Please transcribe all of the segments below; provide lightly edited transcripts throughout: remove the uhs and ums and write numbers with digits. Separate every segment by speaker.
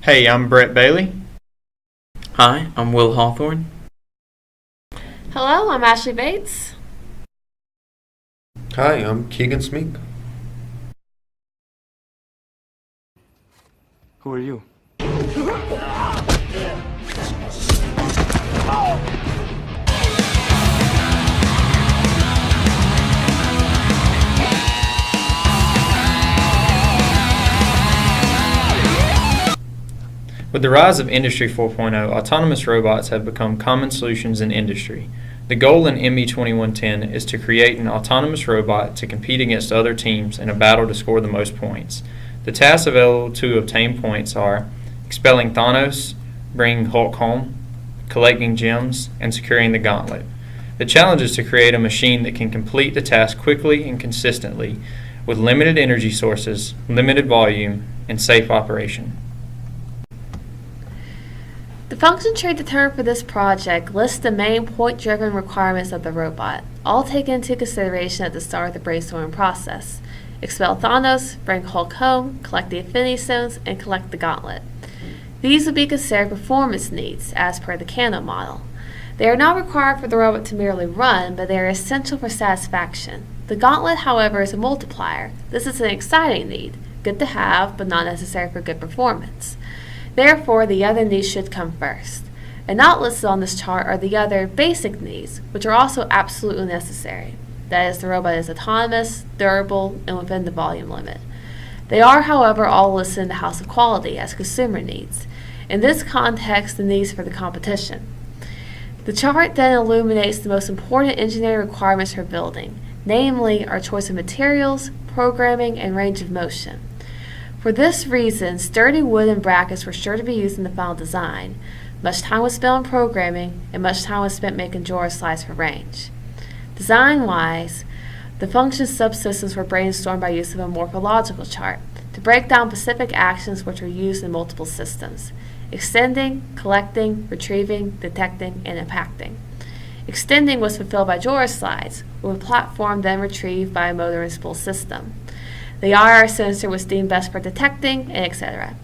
Speaker 1: Hey, I'm Brett Bailey.
Speaker 2: Hi, I'm Will Hawthorne.
Speaker 3: Hello, I'm Ashley Bates.
Speaker 4: Hi, I'm Keegan Smeek.
Speaker 5: Who are you?
Speaker 1: With the rise of Industry 4.0, autonomous robots have become common solutions in industry. The goal in ME 2110 is to create an autonomous robot to compete against other teams in a battle to score the most points. The tasks available to obtain points are expelling Thanos, bringing Hulk home, collecting gems, and securing the gauntlet. The challenge is to create a machine that can complete the task quickly and consistently with limited energy sources, limited volume, and safe operation.
Speaker 3: The function tree determined for this project lists the main point-driven requirements of the robot, all taken into consideration at the start of the brainstorming process. Expel Thanos, bring Hulk home, collect the Infinity Stones, and collect the Gauntlet. These would be considered performance needs, as per the Kano model. They are not required for the robot to merely run, but they are essential for satisfaction. The Gauntlet, however, is a multiplier. This is an exciting need, good to have, but not necessary for good performance. Therefore, the other needs should come first. And not listed on this chart are the other basic needs, which are also absolutely necessary. That is, the robot is autonomous, durable, and within the volume limit. They are, however, all listed in the House of Quality as consumer needs. In this context, the needs for the competition. The chart then illuminates the most important engineering requirements for building, namely our choice of materials, programming, and range of motion. For this reason, sturdy wooden brackets were sure to be used in the final design. Much time was spent on programming, and much time was spent making drawer slides for range. Design-wise, the function subsystems were brainstormed by use of a morphological chart to break down specific actions which are used in multiple systems: extending, collecting, retrieving, detecting, and impacting. Extending was fulfilled by drawer slides, with a platform then retrieved by a motor and spool system. The IR sensor was deemed best for detecting, and etc.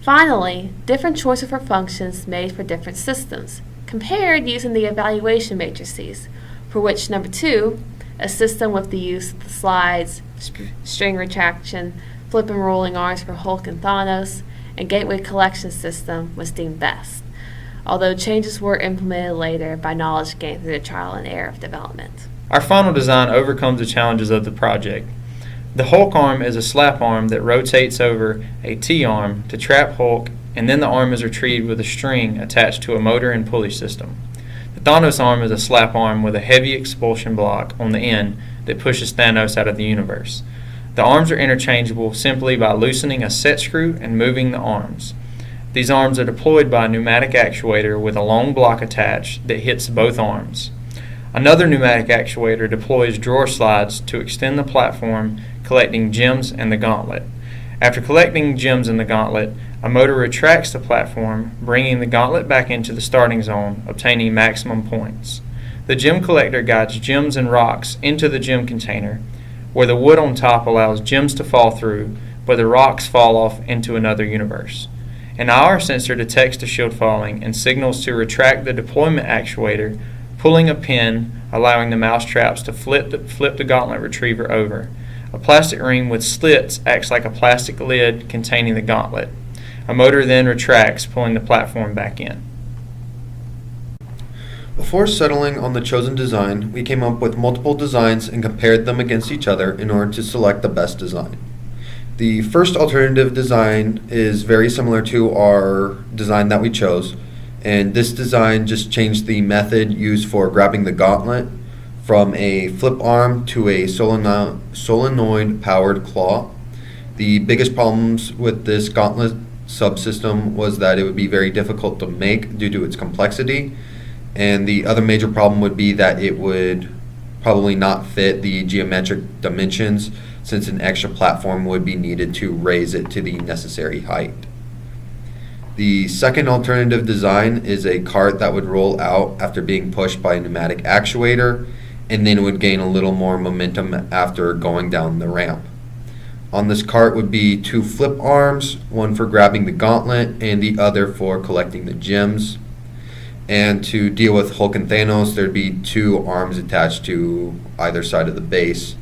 Speaker 3: Finally, different choices for functions made for different systems, compared using the evaluation matrices, for which number 2, a system with the use of the slides, string retraction, flip and rolling arms for Hulk and Thanos, and gateway collection system was deemed best, although changes were implemented later by knowledge gained through the trial and error of development.
Speaker 1: Our final design overcomes the challenges of the project. The Hulk arm is a slap arm that rotates over a T-arm to trap Hulk, and then the arm is retrieved with a string attached to a motor and pulley system. The Thanos arm is a slap arm with a heavy expulsion block on the end that pushes Thanos out of the universe. The arms are interchangeable simply by loosening a set screw and moving the arms. These arms are deployed by a pneumatic actuator with a long block attached that hits both arms. Another pneumatic actuator deploys drawer slides to extend the platform, collecting gems and the gauntlet. After collecting gems in the gauntlet, a motor retracts the platform, bringing the gauntlet back into the starting zone, obtaining maximum points. The gem collector guides gems and rocks into the gem container, where the wood on top allows gems to fall through, but the rocks fall off into another universe. An IR sensor detects the shield falling and signals to retract the deployment actuator, pulling a pin, allowing the mouse traps to flip the gauntlet retriever over. A plastic ring with slits acts like a plastic lid containing the gauntlet. A motor then retracts, pulling the platform back in.
Speaker 4: Before settling on the chosen design, we came up with multiple designs and compared them against each other in order to select the best design. The first alternative design is very similar to our design that we chose, and this design just changed the method used for grabbing the gauntlet from a flip arm to a solenoid powered claw. The biggest problems with this gauntlet subsystem was that it would be very difficult to make due to its complexity, and the other major problem would be that it would probably not fit the geometric dimensions, since an extra platform would be needed to raise it to the necessary height. The second alternative design is a cart that would roll out after being pushed by a pneumatic actuator, and then it would gain a little more momentum after going down the ramp. On this cart would be 2 flip arms, one for grabbing the gauntlet and the other for collecting the gems. And to deal with Hulk and Thanos, there'd be 2 arms attached to either side of the base.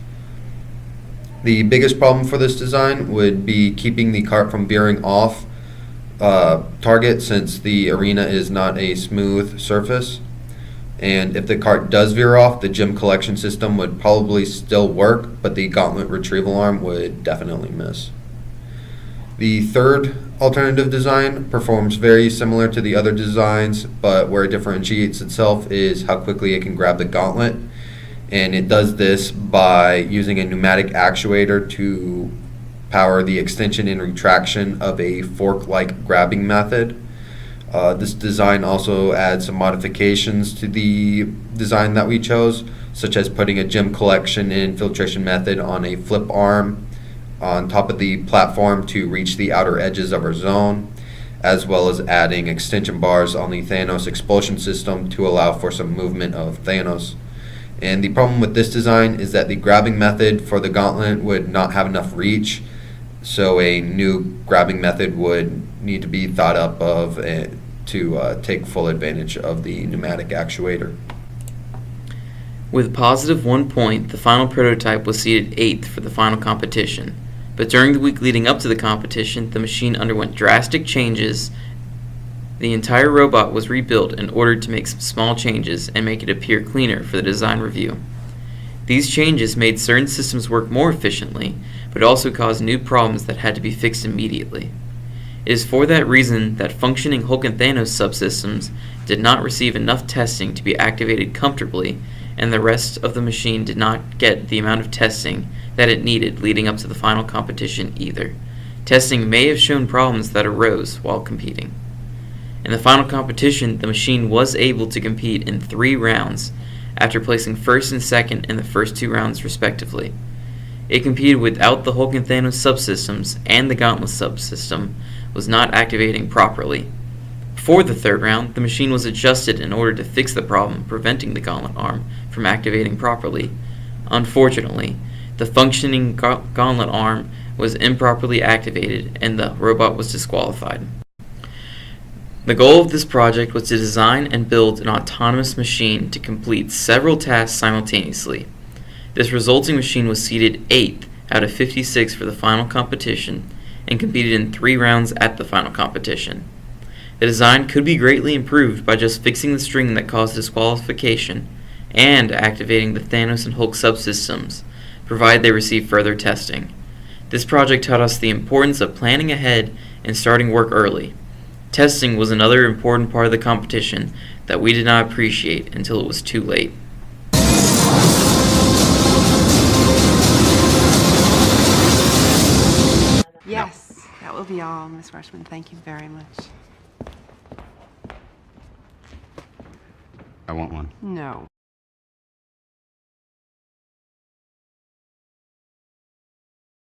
Speaker 4: The biggest problem for this design would be keeping the cart from veering off target, since the arena is not a smooth surface. And if the cart does veer off, the gem collection system would probably still work, but the gauntlet retrieval arm would definitely miss. The third alternative design performs very similar to the other designs, but where it differentiates itself is how quickly it can grab the gauntlet. And it does this by using a pneumatic actuator to power the extension and retraction of a fork-like grabbing method. This design also adds some modifications to the design that we chose, such as putting a gem collection and filtration method on a flip arm on top of the platform to reach the outer edges of our zone, as well as adding extension bars on the Thanos expulsion system to allow for some movement of Thanos. And the problem with this design is that the grabbing method for the gauntlet would not have enough reach, so a new grabbing method would need to be thought up of to take full advantage of the pneumatic actuator.
Speaker 2: With positive 1 point, the final prototype was seated 8th for the final competition. But during the week leading up to the competition, the machine underwent drastic changes. The entire robot was rebuilt in order to make some small changes and make it appear cleaner for the design review. These changes made certain systems work more efficiently, but also caused new problems that had to be fixed immediately. It is for that reason that functioning Hulk and Thanos subsystems did not receive enough testing to be activated comfortably, and the rest of the machine did not get the amount of testing that it needed leading up to the final competition either. Testing may have shown problems that arose while competing. In the final competition, the machine was able to compete in 3 rounds after placing first and second in the first 2 rounds respectively. It competed without the Hulk and Thanos subsystems, and the Gauntlet subsystem was not activating properly. Before the 3rd round, the machine was adjusted in order to fix the problem preventing the Gauntlet arm from activating properly. Unfortunately, the functioning Gauntlet arm was improperly activated and the robot was disqualified. The goal of this project was to design and build an autonomous machine to complete several tasks simultaneously. This resulting machine was seated 8th out of 56 for the final competition and competed in 3 rounds at the final competition. The design could be greatly improved by just fixing the string that caused disqualification and activating the Thanos and Hulk subsystems, provided they receive further testing. This project taught us the importance of planning ahead and starting work early. Testing was another important part of the competition that we did not appreciate until it was too late.
Speaker 5: Yes, that will be all, Ms. Rushman. Thank you very much.
Speaker 6: I want one.
Speaker 5: No.